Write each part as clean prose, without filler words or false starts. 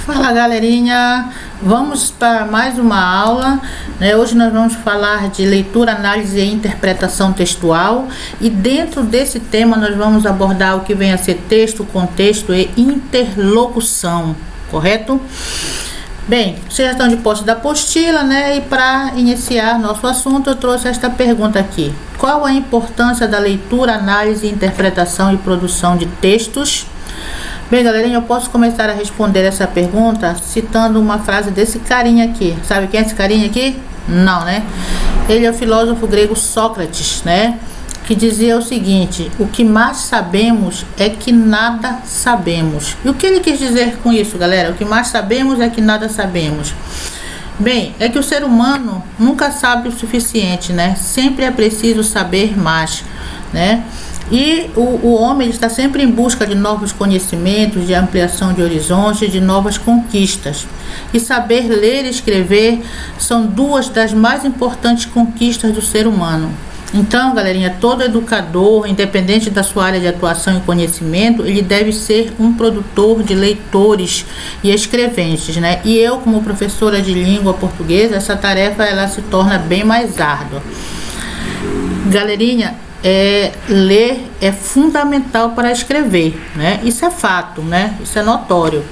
Fala galerinha, vamos para mais uma aula, né? Hoje nós vamos falar de leitura, análise e interpretação textual, e dentro desse tema nós vamos abordar o que vem a ser texto, contexto e interlocução, correto? Bem, vocês já estão de posse da apostila, né? E para iniciar nosso assunto eu trouxe esta pergunta aqui: qual a importância da leitura, análise, interpretação e produção de textos? Bem, galerinha, eu posso começar a responder essa pergunta citando uma frase desse carinha aqui. Sabe quem é esse carinha aqui? Não, né? Ele é o filósofo grego Sócrates, né? Que dizia o seguinte: o que mais sabemos é que nada sabemos. E o que ele quis dizer com isso, galera? O que mais sabemos é que nada sabemos. Bem, é que o ser humano nunca sabe o suficiente, né? Sempre é preciso saber mais, né? E o homem está sempre em busca de novos conhecimentos, de ampliação de horizontes, de novas conquistas. E saber ler e escrever são duas das mais importantes conquistas do ser humano. Então, galerinha, todo educador, independente da sua área de atuação e conhecimento, ele deve ser um produtor de leitores e escreventes, né? E eu, como professora de língua portuguesa, essa tarefa ela se torna bem mais árdua. Galerinha, ler é fundamental para escrever, né? Isso é fato, né? Isso é notório.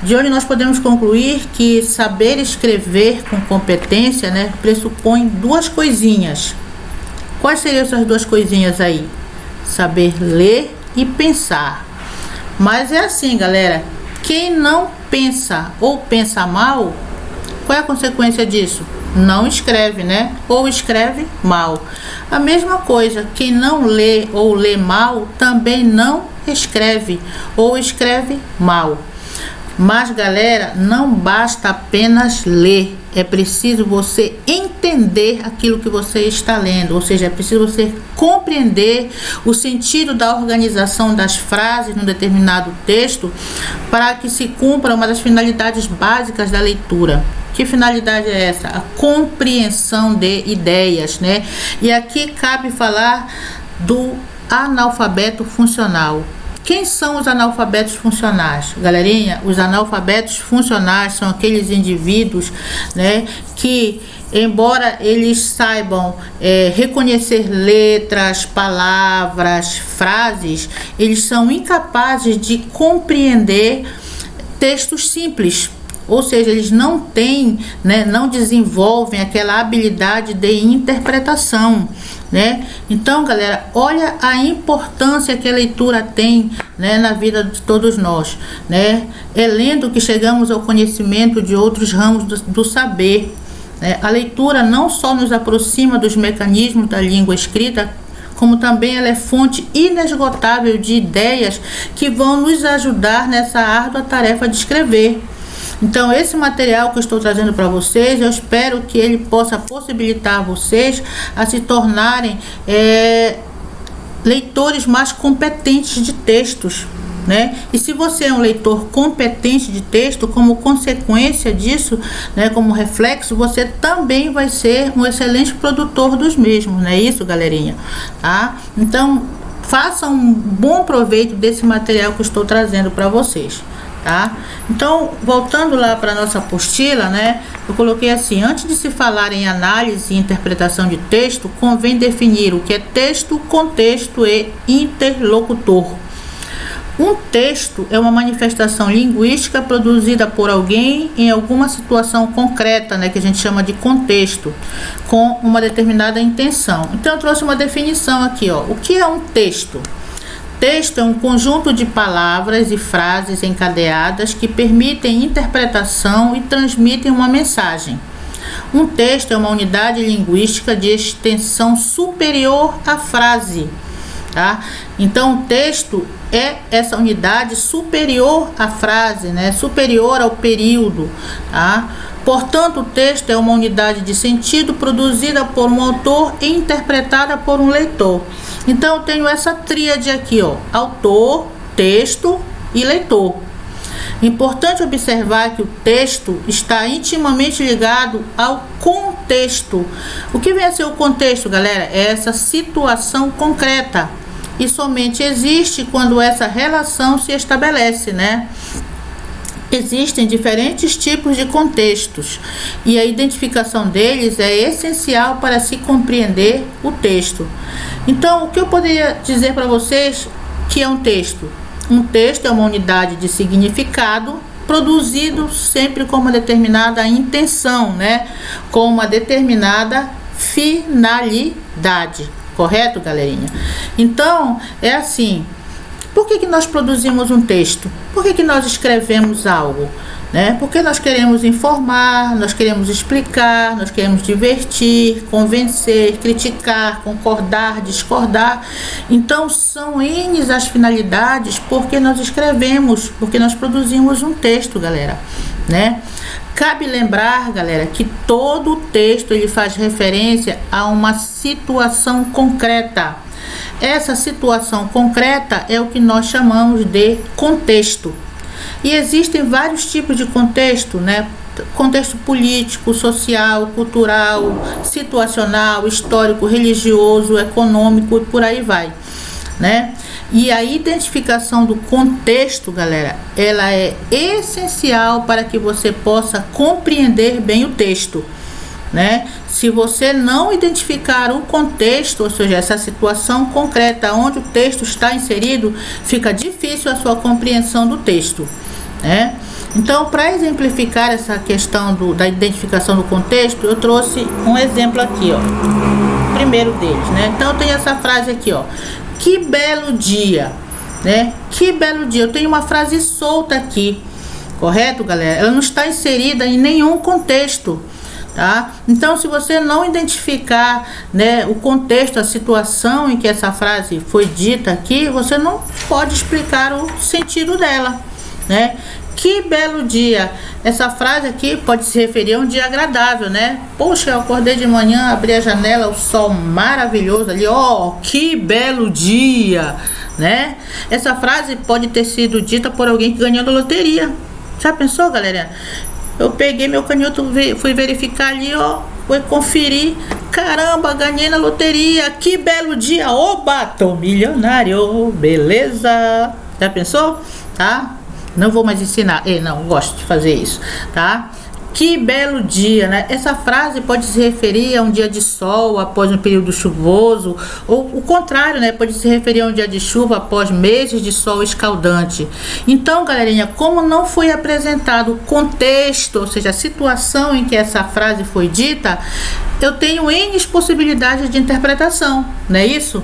De onde nós podemos concluir que saber escrever com competência, né, pressupõe duas coisinhas. Quais seriam essas duas coisinhas aí? Saber ler e pensar. Mas é assim, galera, quem não pensa ou pensa mal, qual é a consequência disso? Não escreve, né? Ou escreve mal. A mesma coisa, quem não lê ou lê mal, também não escreve ou escreve mal. Mas, galera, não basta apenas ler. É preciso você entender aquilo que você está lendo. Ou seja, é preciso você compreender o sentido da organização das frases num determinado texto para que se cumpra uma das finalidades básicas da leitura. Que finalidade é essa? A compreensão de ideias, né? E aqui cabe falar do analfabeto funcional. Quem são os analfabetos funcionais? Galerinha, os analfabetos funcionais são aqueles indivíduos, né, que, embora eles saibam reconhecer letras, palavras, frases, eles são incapazes de compreender textos simples. Ou seja, eles não têm, né, não desenvolvem aquela habilidade de interpretação, né? Então, galera, olha a importância que a leitura tem, né, na vida de todos nós, né? É lendo que chegamos ao conhecimento de outros ramos do saber, né? A leitura não só nos aproxima dos mecanismos da língua escrita, como também ela é fonte inesgotável de ideias que vão nos ajudar nessa árdua tarefa de escrever. Então, esse material que eu estou trazendo para vocês, eu espero que ele possa possibilitar vocês a se tornarem leitores mais competentes de textos, né? E se você é um leitor competente de texto, como consequência disso, né, como reflexo, você também vai ser um excelente produtor dos mesmos, não é isso, galerinha? Tá? Então, faça um bom proveito desse material que eu estou trazendo para vocês. Tá? Então, voltando lá para a nossa apostila, né, eu coloquei assim: antes de se falar em análise e interpretação de texto, convém definir o que é texto, contexto e interlocutor. Um texto é uma manifestação linguística produzida por alguém em alguma situação concreta, né, que a gente chama de contexto, com uma determinada intenção. Então, eu trouxe uma definição aqui, ó. O que é um texto? Texto é um conjunto de palavras e frases encadeadas que permitem interpretação e transmitem uma mensagem. Um texto é uma unidade linguística de extensão superior à frase, tá? Então, o texto é essa unidade superior à frase, né? Superior ao período, tá? Portanto, o texto é uma unidade de sentido produzida por um autor e interpretada por um leitor. Então, eu tenho essa tríade aqui, ó: autor, texto e leitor. Importante observar que o texto está intimamente ligado ao contexto. O que vem a ser o contexto, galera? É essa situação concreta. E somente existe quando essa relação se estabelece, né? Existem diferentes tipos de contextos e a identificação deles é essencial para se compreender o texto. Então, o que eu poderia dizer para vocês que é um texto? Um texto é uma unidade de significado produzido sempre com uma determinada intenção, né? Com uma determinada finalidade. Correto, galerinha? Então, é assim. Por que nós produzimos um texto? Por que nós escrevemos algo? Né? Porque nós queremos informar, nós queremos explicar, nós queremos divertir, convencer, criticar, concordar, discordar. Então, são N as finalidades porque nós escrevemos, porque nós produzimos um texto, galera. Né? Cabe lembrar, galera, que todo texto ele faz referência a uma situação concreta. Essa situação concreta é o que nós chamamos de contexto. E existem vários tipos de contexto, né? Contexto político, social, cultural, situacional, histórico, religioso, econômico e por aí vai, né? E a identificação do contexto, galera, ela é essencial para que você possa compreender bem o texto, né? Se você não identificar o contexto, ou seja, essa situação concreta onde o texto está inserido, fica difícil a sua compreensão do texto, né? Então, para exemplificar essa questão da identificação do contexto, eu trouxe um exemplo aqui, ó. Primeiro deles, né? Então, tem essa frase aqui, ó. Que belo dia, né? Que belo dia. Eu tenho uma frase solta aqui, correto, galera? Ela não está inserida em nenhum contexto. Tá? Então, se você não identificar, né, o contexto, a situação em que essa frase foi dita aqui, você não pode explicar o sentido dela, né? Que belo dia. Essa frase aqui pode se referir a um dia agradável, né? Poxa, eu acordei de manhã, abri a janela, o sol maravilhoso ali, ó, que belo dia, né? Essa frase pode ter sido dita por alguém que ganhou na loteria. Já pensou, galera? Eu peguei meu canhoto, fui verificar ali, ó, fui conferir. Caramba, ganhei na loteria, que belo dia, oba, tô milionário, beleza? Já pensou? Tá? Não vou mais ensinar, não gosto de fazer isso, tá? Que belo dia, né? Essa frase pode se referir a um dia de sol após um período chuvoso, ou o contrário, né? Pode se referir a um dia de chuva após meses de sol escaldante. Então, galerinha, como não foi apresentado o contexto, ou seja, a situação em que essa frase foi dita, eu tenho N possibilidades de interpretação, não é isso?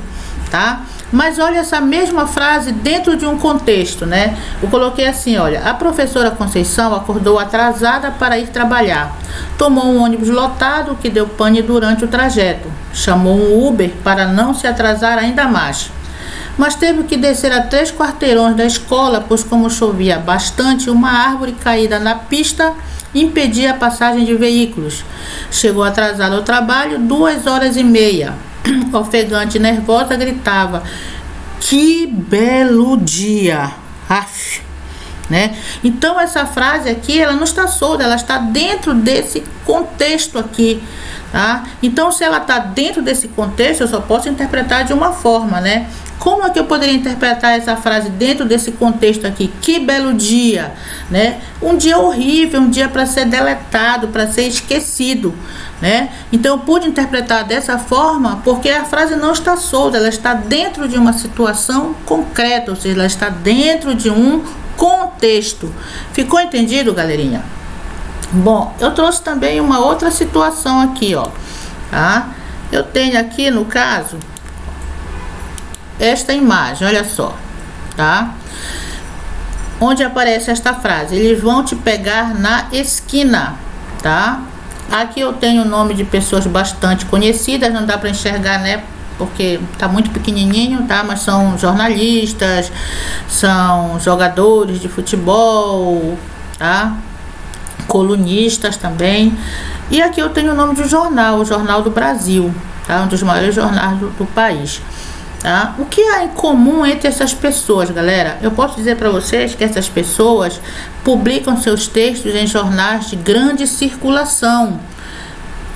Tá? Mas olha essa mesma frase dentro de um contexto, né? Eu coloquei assim, olha, a professora Conceição acordou atrasada para ir trabalhar. Tomou um ônibus lotado que deu pane durante o trajeto. Chamou um Uber para não se atrasar ainda mais. Mas teve que descer a 3 quarteirões da escola, pois como chovia bastante, uma árvore caída na pista impedia a passagem de veículos. Chegou atrasada ao trabalho 2h30. Ofegante e nervosa, gritava: que belo dia! Aff, né? Então essa frase aqui, ela não está solta, ela está dentro desse contexto aqui, tá? Então, se ela está dentro desse contexto, eu só posso interpretar de uma forma, né? Como é que eu poderia interpretar essa frase dentro desse contexto aqui? Que belo dia, né? Um dia horrível, um dia para ser deletado, para ser esquecido, né? Então, eu pude interpretar dessa forma porque a frase não está solta, ela está dentro de uma situação concreta, ou seja, ela está dentro de um contexto. Ficou entendido, galerinha? Bom, eu trouxe também uma outra situação aqui, ó, tá? Eu tenho aqui, no caso, esta imagem, olha só, tá? Onde aparece esta frase: eles vão te pegar na esquina, tá? Aqui eu tenho o nome de pessoas bastante conhecidas, não dá para enxergar, né? Porque tá muito pequenininho, tá? Mas são jornalistas, são jogadores de futebol, tá? Colunistas também. E aqui eu tenho o nome de jornal, o Jornal do Brasil, tá? Um dos maiores jornais do país. Tá? O que há em comum entre essas pessoas, galera? Eu posso dizer para vocês que essas pessoas publicam seus textos em jornais de grande circulação,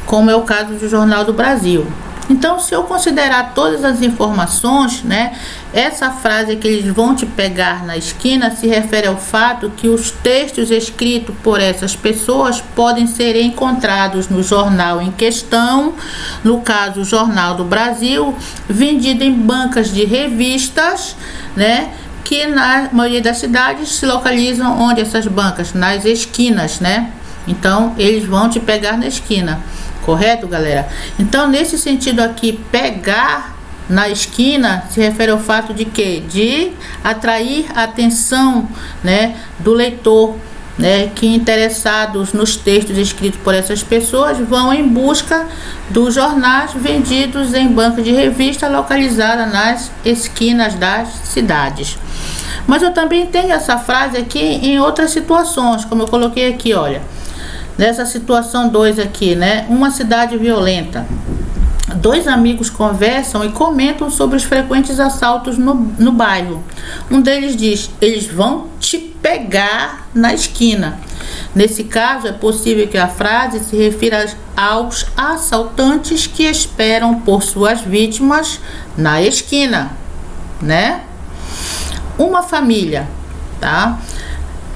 como é o caso do Jornal do Brasil. Então, se eu considerar todas as informações, né, essa frase que eles vão te pegar na esquina se refere ao fato que os textos escritos por essas pessoas podem ser encontrados no jornal em questão, no caso o Jornal do Brasil, vendido em bancas de revistas, né, que na maioria das cidades se localizam onde essas bancas? Nas esquinas, né? Então, eles vão te pegar na esquina. Correto, galera? Então, nesse sentido aqui, pegar na esquina se refere ao fato de quê? De atrair a atenção, né, do leitor, né, que interessados nos textos escritos por essas pessoas vão em busca dos jornais vendidos em banca de revista localizada nas esquinas das cidades. Mas eu também tenho essa frase aqui em outras situações, como eu coloquei aqui, olha. Nessa situação 2 aqui, né? Uma cidade violenta. Dois amigos conversam e comentam sobre os frequentes assaltos no bairro. Um deles diz: eles vão te pegar na esquina. Nesse caso, é possível que a frase se refira aos assaltantes que esperam por suas vítimas na esquina, né? Uma família, tá?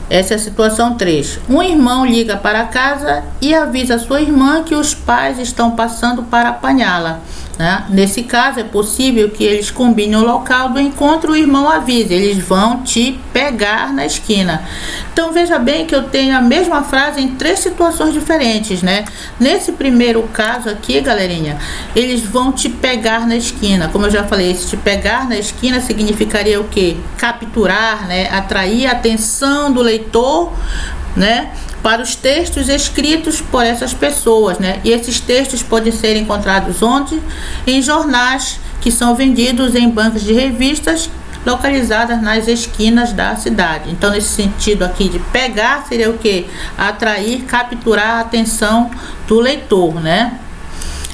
Essa é a situação 3. Um irmão liga para casa e avisa a sua irmã que os pais estão passando para apanhá-la, né? Nesse caso, é possível que eles combinem o local do encontro. O irmão avisa: eles vão te pegar na esquina. Então, veja bem que eu tenho a mesma frase em 3 situações diferentes, né? Nesse primeiro caso aqui, galerinha, eles vão te pegar na esquina. Como eu já falei, esse te pegar na esquina significaria o quê? Capturar, né? Atrair a atenção do leitor, né, para os textos escritos por essas pessoas, né? E esses textos podem ser encontrados onde? Em jornais que são vendidos em bancas de revistas localizadas nas esquinas da cidade. Então, nesse sentido aqui de pegar seria o que? Atrair, capturar a atenção do leitor, né?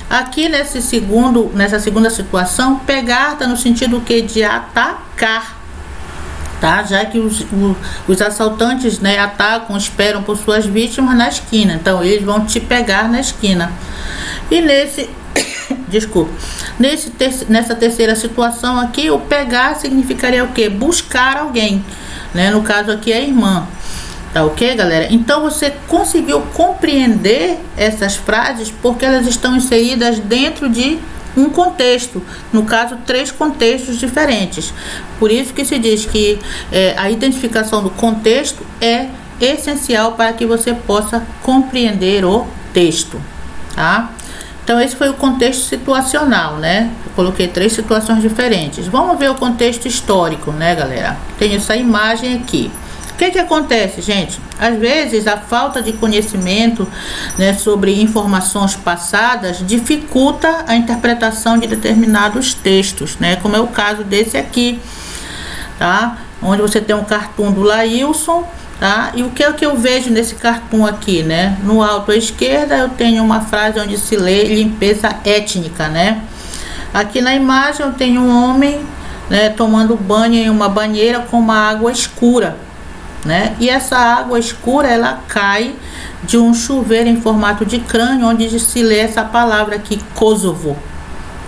Aqui nessa segunda situação, pegar está no sentido que de atacar, tá? Já que os assaltantes, né, atacam, esperam por suas vítimas na esquina. Então, eles vão te pegar na esquina. E nessa terceira situação aqui, o pegar significaria o quê? Buscar alguém, né? No caso aqui, a irmã. Tá ok, galera? Então, você conseguiu compreender essas frases porque elas estão inseridas dentro de um contexto, no caso 3 contextos diferentes. Por isso que se diz que a identificação do contexto é essencial para que você possa compreender o texto, tá? Então, esse foi o contexto situacional, né? Eu coloquei 3 situações diferentes. Vamos ver o contexto histórico, né, galera? Tem essa imagem aqui. O que acontece, gente? Às vezes a falta de conhecimento, né, sobre informações passadas dificulta a interpretação de determinados textos, né? Como é o caso desse aqui, tá? Onde você tem um cartoon do Laílson, tá? E o que é que eu vejo nesse cartoon aqui, né? No alto à esquerda eu tenho uma frase onde se lê limpeza étnica, né? Aqui na imagem eu tenho um homem, né, tomando banho em uma banheira com uma água escura, né? E essa água escura, ela cai de um chuveiro em formato de crânio, onde se lê essa palavra aqui, Kosovo,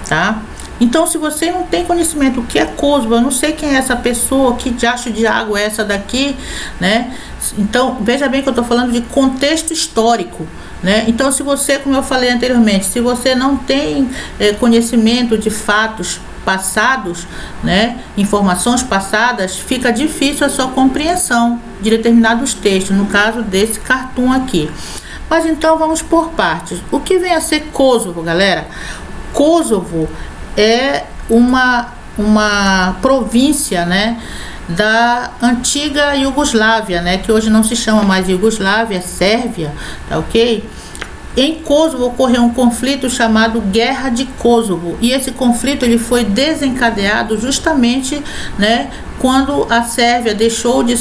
tá? Então, se você não tem conhecimento o que é Kosovo, eu não sei quem é essa pessoa, que diacho de água é essa daqui, né? Então, veja bem que eu tô falando de contexto histórico, né? Então, se você, como eu falei anteriormente, se você não tem conhecimento de fatos passados, né, informações passadas, fica difícil a sua compreensão de determinados textos, no caso desse cartoon aqui. Mas então vamos por partes. O que vem a ser Kosovo, galera? Kosovo é uma província, né, da antiga Iugoslávia, né, que hoje não se chama mais Iugoslávia, é Sérvia, tá ok? Em Kosovo ocorreu um conflito chamado Guerra de Kosovo, e esse conflito ele foi desencadeado justamente, né, quando a Sérvia deixou de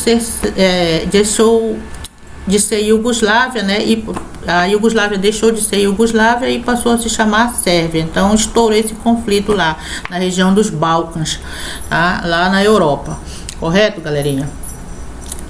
ser Iugoslávia, né, e a Iugoslávia deixou de ser Iugoslávia e passou a se chamar Sérvia. Então estourou esse conflito lá na região dos Balcãs, tá? Lá na Europa, correto, galerinha?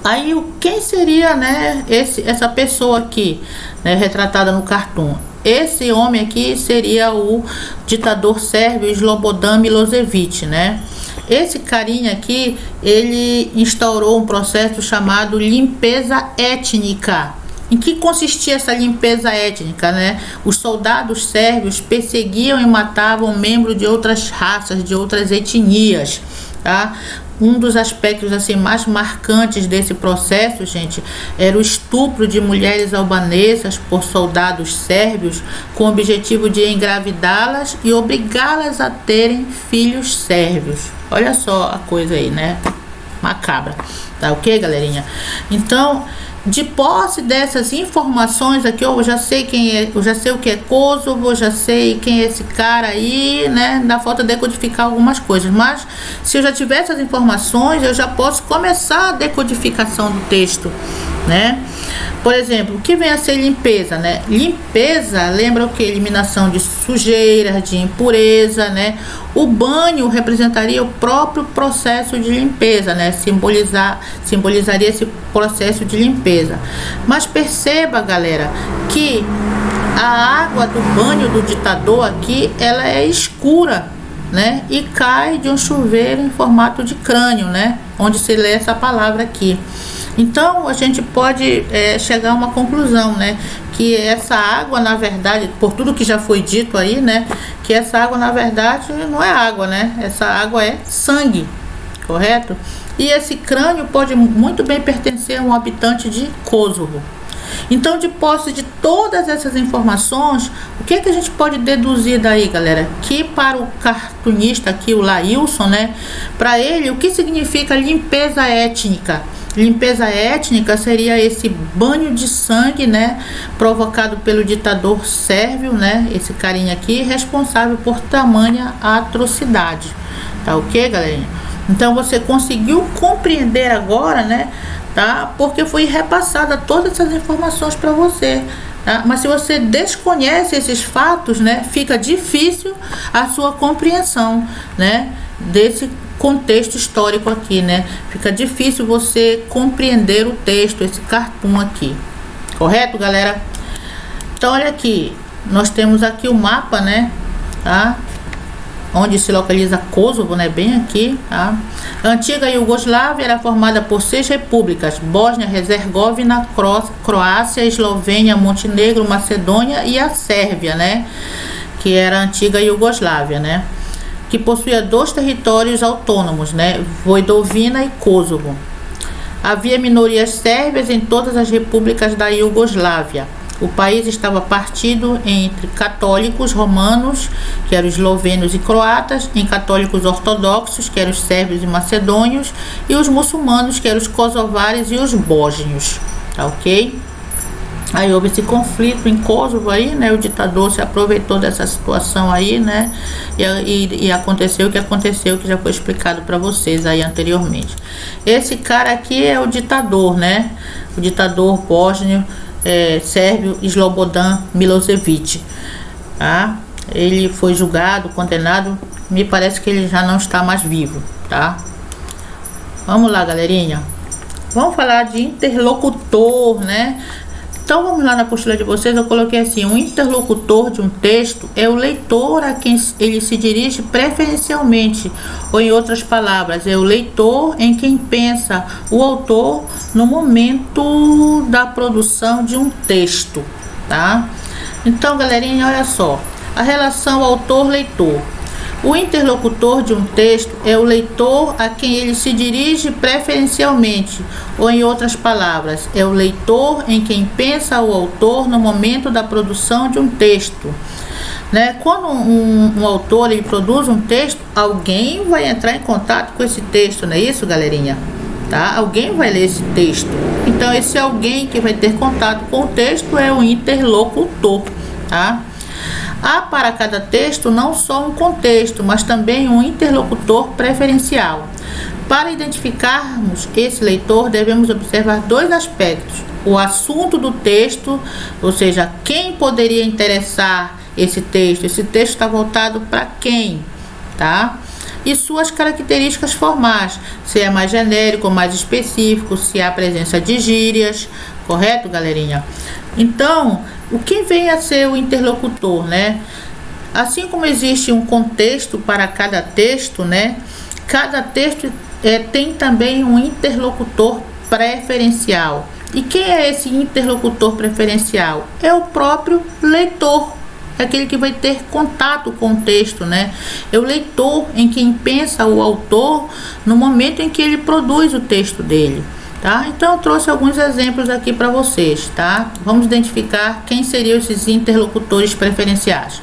Aí quem seria, né, essa pessoa aqui, né, retratada no cartoon? esse homem aqui seria o ditador sérvio Slobodan Milošević, né? Esse carinha aqui, ele instaurou um processo chamado limpeza étnica. Em que consistia essa limpeza étnica, né? Os soldados sérvios perseguiam e matavam membros de outras raças, de outras etnias, tá? Um dos aspectos assim mais marcantes desse processo, gente, era o estupro de mulheres albanesas por soldados sérvios com o objetivo de engravidá-las e obrigá-las a terem filhos sérvios. Olha só a coisa aí, né? Macabra. Tá ok, galerinha? Então, de posse dessas informações aqui, eu já sei quem é, eu já sei o que é Kosovo, já sei quem é esse cara aí, né? Ainda falta decodificar algumas coisas, mas se eu já tiver essas informações, eu já posso começar a decodificação do texto, né? Por exemplo, o que vem a ser limpeza, né? Limpeza lembra o que? Eliminação de sujeira, de impureza, né? O banho representaria o próprio processo de limpeza, né? Simbolizaria esse processo de limpeza. Mas perceba, galera, que a água do banho do ditador aqui, ela é escura, né? E cai de um chuveiro em formato de crânio, né? Onde se lê essa palavra aqui. Então, a gente pode chegar a uma conclusão, né? Que essa água, na verdade, por tudo que já foi dito aí, né? Que essa água, na verdade, não é água, né? Essa água é sangue, correto? E esse crânio pode muito bem pertencer a um habitante de Kosovo. Então, de posse de todas essas informações, o que é que a gente pode deduzir daí, galera? Que para o cartunista aqui, o Laílson, né? Para ele, o que significa limpeza étnica? Limpeza étnica seria esse banho de sangue, né, provocado pelo ditador sérvio, né, esse carinha aqui, responsável por tamanha atrocidade. Tá ok, galerinha? Então você conseguiu compreender agora, né, tá? Porque foi repassada todas essas informações para você. Tá? Mas se você desconhece esses fatos, né, fica difícil a sua compreensão, né, desse contexto histórico aqui, né? Fica difícil você compreender o texto, esse cartoon aqui. Correto, galera? Então, olha aqui. Nós temos aqui o mapa, né? Tá? Onde se localiza Kosovo, né? Bem aqui, tá? A antiga Iugoslávia era formada por 6 repúblicas: Bósnia, Herzegovina, Croácia, Eslovênia, Montenegro, Macedônia e a Sérvia, né? Que era a antiga Iugoslávia, né? Que possuía 2 territórios autônomos, né? Voivodina e Kosovo. Havia minorias sérvias em todas as repúblicas da Iugoslávia. O país estava partido entre católicos romanos, que eram eslovenos e croatas, em católicos ortodoxos, que eram os sérvios e macedônios, e os muçulmanos, que eram os kosovares e os bósnios. Tá ok? Aí houve esse conflito em Kosovo aí, né? O ditador se aproveitou dessa situação aí, né? E aconteceu o que aconteceu, que já foi explicado para vocês aí anteriormente. Esse cara aqui é o ditador, né? O ditador bósnio, sérvio Slobodan Milošević, tá? Ele foi julgado, condenado. Me parece que ele já não está mais vivo, tá? Vamos lá, galerinha. Vamos falar de interlocutor, né? Então vamos lá na apostila de vocês, eu coloquei assim: um interlocutor de um texto é o leitor a quem ele se dirige preferencialmente, ou em outras palavras, é o leitor em quem pensa o autor no momento da produção de um texto, tá? Então, galerinha, olha só, a relação autor-leitor. O interlocutor de um texto é o leitor a quem ele se dirige preferencialmente, ou em outras palavras, é o leitor em quem pensa o autor no momento da produção de um texto. Né? Quando um autor ele produz um texto, alguém vai entrar em contato com esse texto, não é isso, galerinha? Tá? Alguém vai ler esse texto. Então, esse alguém que vai ter contato com o texto é o interlocutor, tá? Há para cada texto não só um contexto, mas também um interlocutor preferencial. Para identificarmos esse leitor, devemos observar 2 aspectos: o assunto do texto, ou seja, quem poderia interessar esse texto está voltado para quem, tá? E suas características formais, se é mais genérico ou mais específico, se há presença de gírias, correto, galerinha? Então, O que vem a ser o interlocutor, né? Assim como existe um contexto para cada texto, né? Cada texto tem também um interlocutor preferencial. E quem é esse interlocutor preferencial? É o próprio leitor, é aquele que vai ter contato com o texto, né? É o leitor em quem pensa o autor no momento em que ele produz o texto dele, tá? Então eu trouxe alguns exemplos aqui para vocês, tá? Vamos identificar quem seriam esses interlocutores preferenciais.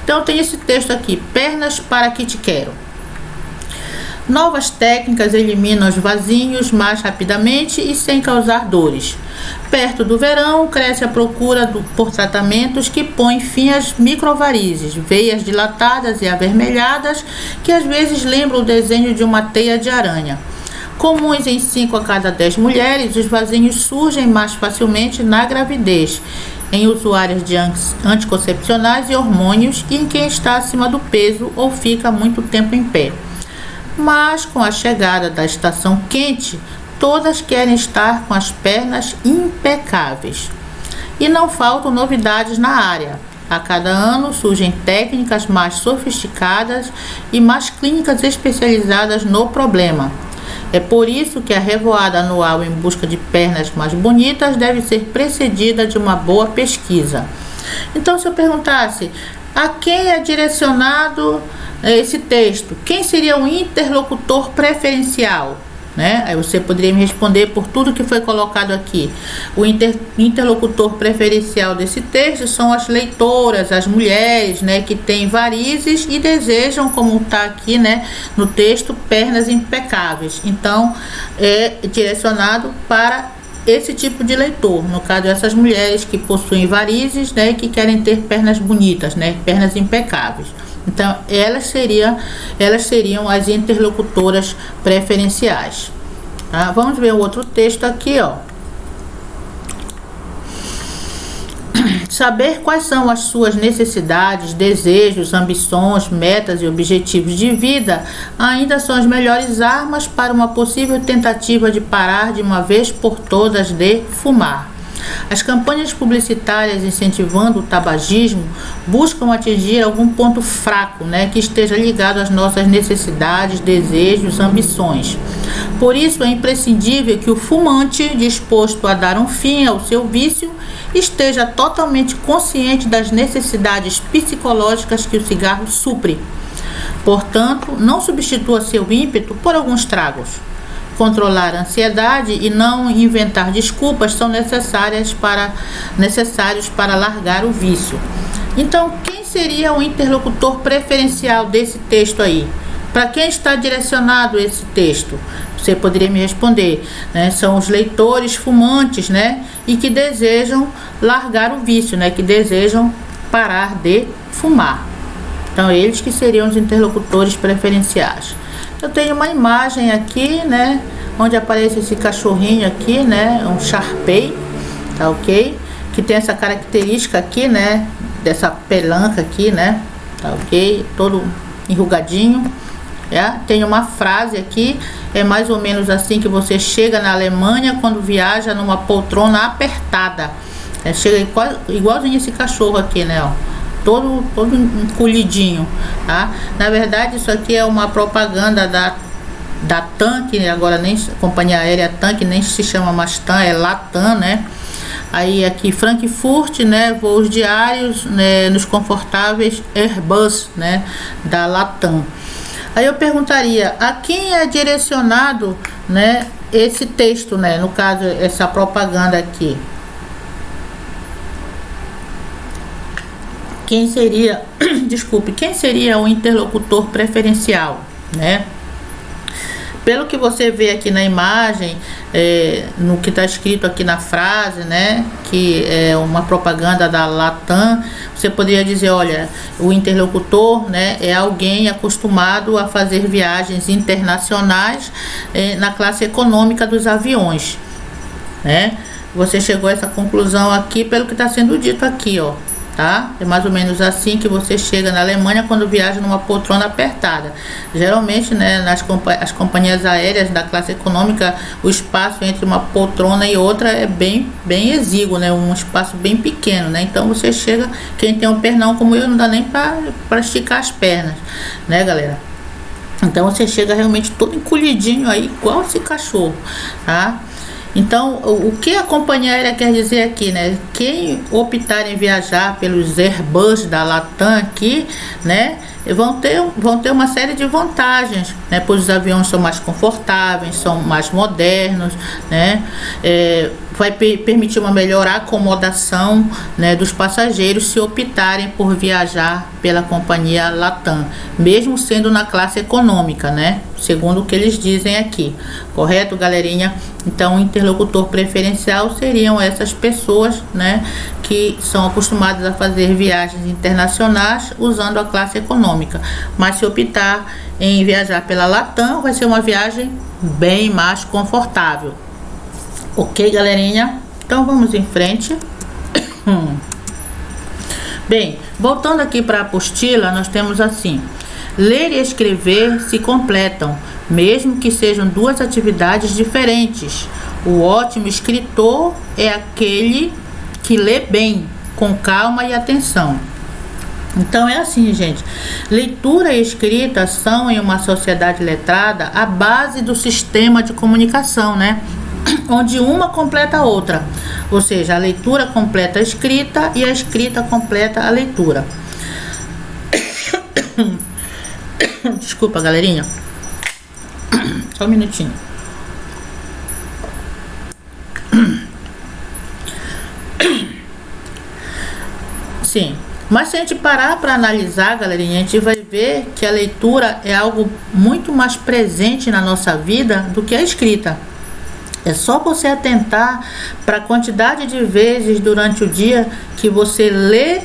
Então tem esse texto aqui: pernas para que te quero. Novas técnicas eliminam os vasinhos mais rapidamente e sem causar dores. Perto do verão, cresce a procura por tratamentos que põem fim às microvarizes, veias dilatadas e avermelhadas que às vezes lembram o desenho de uma teia de aranha. Comuns em 5 a cada 10 mulheres, os vasinhos surgem mais facilmente na gravidez, em usuárias de anticoncepcionais e hormônios e em quem está acima do peso ou fica muito tempo em pé. Mas com a chegada da estação quente, todas querem estar com as pernas impecáveis. E não faltam novidades na área. A cada ano surgem técnicas mais sofisticadas e mais clínicas especializadas no problema. É por isso que a revoada anual em busca de pernas mais bonitas deve ser precedida de uma boa pesquisa. Então, se eu perguntasse a quem é direcionado esse texto, quem seria o interlocutor preferencial, né? Aí você poderia me responder por tudo que foi colocado aqui. O interlocutor preferencial desse texto são as leitoras, as mulheres, né, que têm varizes e desejam, como está aqui, né, no texto, pernas impecáveis. Então, é direcionado para esse tipo de leitor, no caso essas mulheres que possuem varizes, né, que querem ter pernas bonitas, né, pernas impecáveis. Então elas seriam as interlocutoras preferenciais, tá? Vamos ver o outro texto aqui, ó. Saber quais são as suas necessidades, desejos, ambições, metas e objetivos de vida ainda são as melhores armas para uma possível tentativa de parar de uma vez por todas de fumar. As campanhas publicitárias incentivando o tabagismo buscam atingir algum ponto fraco, né, que esteja ligado às nossas necessidades, desejos, ambições. Por isso é imprescindível que o fumante, disposto a dar um fim ao seu vício, esteja totalmente consciente das necessidades psicológicas que o cigarro supre. Portanto, não substitua seu ímpeto por alguns tragos. Controlar a ansiedade e não inventar desculpas são necessários para largar o vício. Então, quem seria o interlocutor preferencial desse texto aí? Para quem está direcionado esse texto? Você poderia me responder, né? São os leitores fumantes, né? E que desejam largar o vício, né? Que desejam parar de fumar. Então, eles que seriam os interlocutores preferenciais. Eu tenho uma imagem aqui, né, onde aparece esse cachorrinho aqui, né, um Shar-Pei, tá ok? Que tem essa característica aqui, né, dessa pelanca aqui, né, tá ok? Todo enrugadinho, Tem uma frase aqui, é mais ou menos assim que você chega na Alemanha quando viaja numa poltrona apertada. Chega igualzinho esse cachorro aqui, né, ó. Todo encolhidinho, tá? Na verdade, isso aqui é uma propaganda da TAM, que agora nem companhia aérea TAM, que nem se chama mais TAM, é Latam, né? Aí aqui Frankfurt, né? Voos diários, né? Nos confortáveis Airbus, né? Da Latam. Aí eu perguntaria, a quem é direcionado, né? Esse texto, né? No caso, essa propaganda aqui. Quem seria, quem seria o interlocutor preferencial, né? Pelo que você vê aqui na imagem, no que está escrito aqui na frase, né? Que é uma propaganda da Latam, você poderia dizer, olha, o interlocutor, né? É alguém acostumado a fazer viagens internacionais na classe econômica dos aviões, né? Você chegou a essa conclusão aqui pelo que está sendo dito aqui, ó. tá? É mais ou menos assim que você chega na Alemanha quando viaja numa poltrona apertada. Geralmente, né, as companhias aéreas da classe econômica, o espaço entre uma poltrona e outra é bem exíguo, né? Um espaço bem pequeno, né? Então você chega, quem tem um pernão como eu, não dá nem para esticar as pernas, né, galera? Então você chega realmente todo encolhidinho aí, igual esse cachorro, tá? Então, o que a companhia aérea quer dizer aqui, né? Quem optar em viajar pelos Airbus da Latam aqui, né? Vão ter uma série de vantagens, né? Pois os aviões são mais confortáveis, são mais modernos, né? Vai permitir uma melhor acomodação, né, dos passageiros se optarem por viajar pela companhia Latam, mesmo sendo na classe econômica, né? Segundo o que eles dizem aqui, correto, galerinha? Então, o interlocutor preferencial seriam essas pessoas, né, que são acostumadas a fazer viagens internacionais usando a classe econômica. Mas se optar em viajar pela Latam, vai ser uma viagem bem mais confortável. Ok, galerinha? Então vamos em frente. Bem, voltando aqui para a apostila, nós temos assim: ler e escrever se completam, mesmo que sejam duas atividades diferentes. O ótimo escritor é aquele que lê bem, com calma e atenção. Então é assim, gente, leitura e escrita são, em uma sociedade letrada, a base do sistema de comunicação, né? Onde uma completa a outra, ou seja, a leitura completa a escrita e a escrita completa a leitura. Desculpa, galerinha, só um minutinho. Sim, mas se a gente parar para analisar, galerinha, a gente vai ver que a leitura é algo muito mais presente na nossa vida do que a escrita. É só você atentar para a quantidade de vezes durante o dia que você lê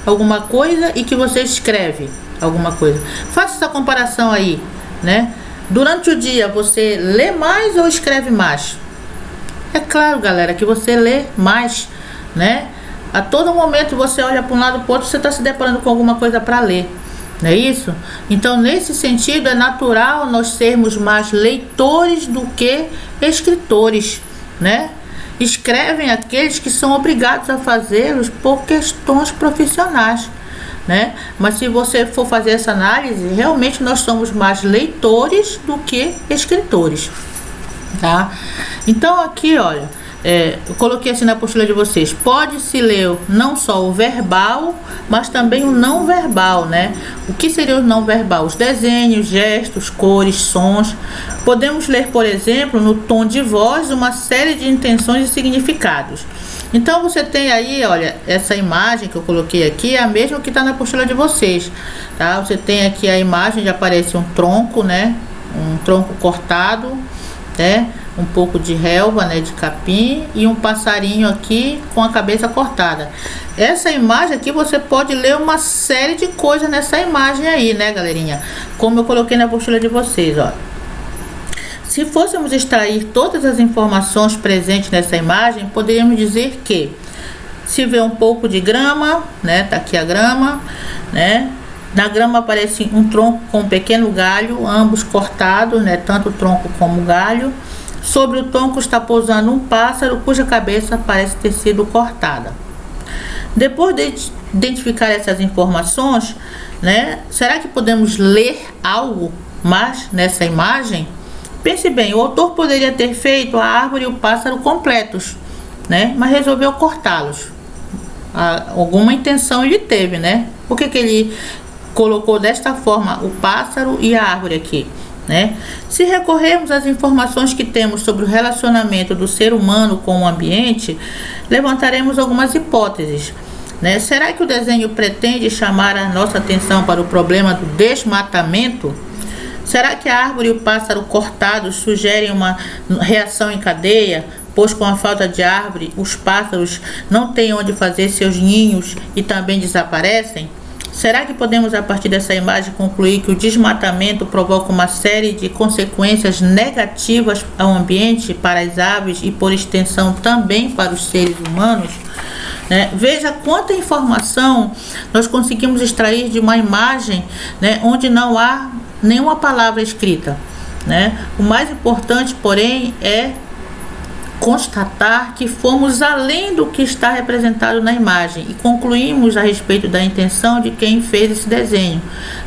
alguma coisa e que você escreve alguma coisa. Faça essa comparação aí, né? Durante o dia você lê mais ou escreve mais? É claro, galera, que você lê mais, né? A todo momento você olha para um lado para o outro, você está se deparando com alguma coisa para ler. Não é isso? Então, nesse sentido, é natural nós sermos mais leitores do que escritores, né? Escrevem aqueles que são obrigados a fazê-los por questões profissionais, né? Mas se você for fazer essa análise, realmente nós somos mais leitores do que escritores, tá? Então, aqui, olha, eu coloquei assim na apostila de vocês: pode-se ler não só o verbal, mas também o não verbal, né? O que seria o não verbal? Os desenhos, gestos, cores, sons. Podemos ler, por exemplo, no tom de voz, uma série de intenções e significados. Então você tem aí, olha, essa imagem que eu coloquei aqui é a mesma que está na apostila de vocês, tá? Você tem aqui a imagem de aparece um tronco, né? Um tronco cortado, né? Um pouco de relva, né, de capim, e um passarinho aqui com a cabeça cortada. Essa imagem aqui você pode ler uma série de coisas nessa imagem aí, né, galerinha? Como eu coloquei na apostila de vocês, ó. Se fôssemos extrair todas as informações presentes nessa imagem, poderíamos dizer que se vê um pouco de grama, né, tá aqui a grama, né? Na grama aparece um tronco com um pequeno galho, ambos cortados, né, tanto o tronco como o galho. Sobre o tronco está pousando um pássaro cuja cabeça parece ter sido cortada. Depois de identificar essas informações, né, será que podemos ler algo mais nessa imagem? Pense bem, o autor poderia ter feito a árvore e o pássaro completos, né, mas resolveu cortá-los. Alguma intenção ele teve, né? Por que ele colocou desta forma o pássaro e a árvore aqui, né? Se recorrermos às informações que temos sobre o relacionamento do ser humano com o ambiente, levantaremos algumas hipóteses, né? Será que o desenho pretende chamar a nossa atenção para o problema do desmatamento? Será que a árvore e o pássaro cortados sugerem uma reação em cadeia, pois com a falta de árvore, os pássaros não têm onde fazer seus ninhos e também desaparecem? Será que podemos, a partir dessa imagem, concluir que o desmatamento provoca uma série de consequências negativas ao ambiente, para as aves e, por extensão, também para os seres humanos? né? Veja quanta informação nós conseguimos extrair de uma imagem, né, onde não há nenhuma palavra escrita, né? O mais importante, porém, é constatar que fomos além do que está representado na imagem e concluímos a respeito da intenção de quem fez esse desenho,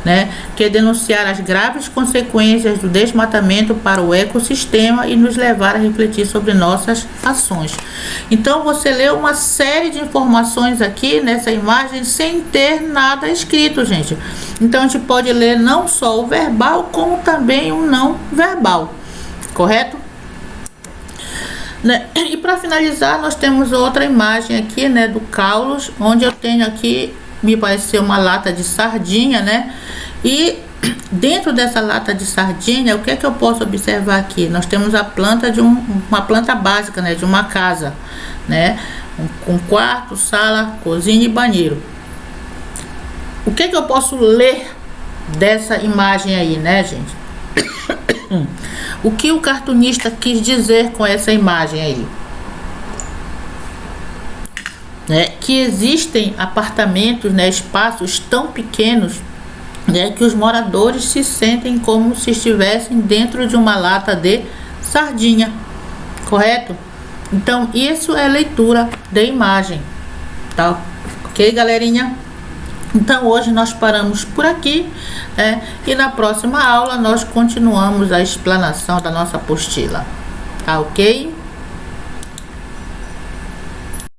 né? Que é denunciar as graves consequências do desmatamento para o ecossistema e nos levar a refletir sobre nossas ações. Então você leu uma série de informações aqui nessa imagem sem ter nada escrito, gente. Então a gente pode ler não só o verbal, como também o não verbal, correto? Né? E para finalizar, nós temos outra imagem aqui, né, do Caulos, onde eu tenho aqui, me pareceu uma lata de sardinha, né? E dentro dessa lata de sardinha, o que é que eu posso observar aqui? Nós temos a planta de uma planta básica, né, de uma casa, né? Um quarto, sala, cozinha e banheiro. O que é que eu posso ler dessa imagem aí, né, gente? O que o cartunista quis dizer com essa imagem aí? Né? Que existem apartamentos, né, espaços tão pequenos, né, que os moradores se sentem como se estivessem dentro de uma lata de sardinha, correto? Então, isso é leitura de imagem, tá? Ok, galerinha? Então hoje nós paramos por aqui, e na próxima aula nós continuamos a explanação da nossa apostila, tá ok?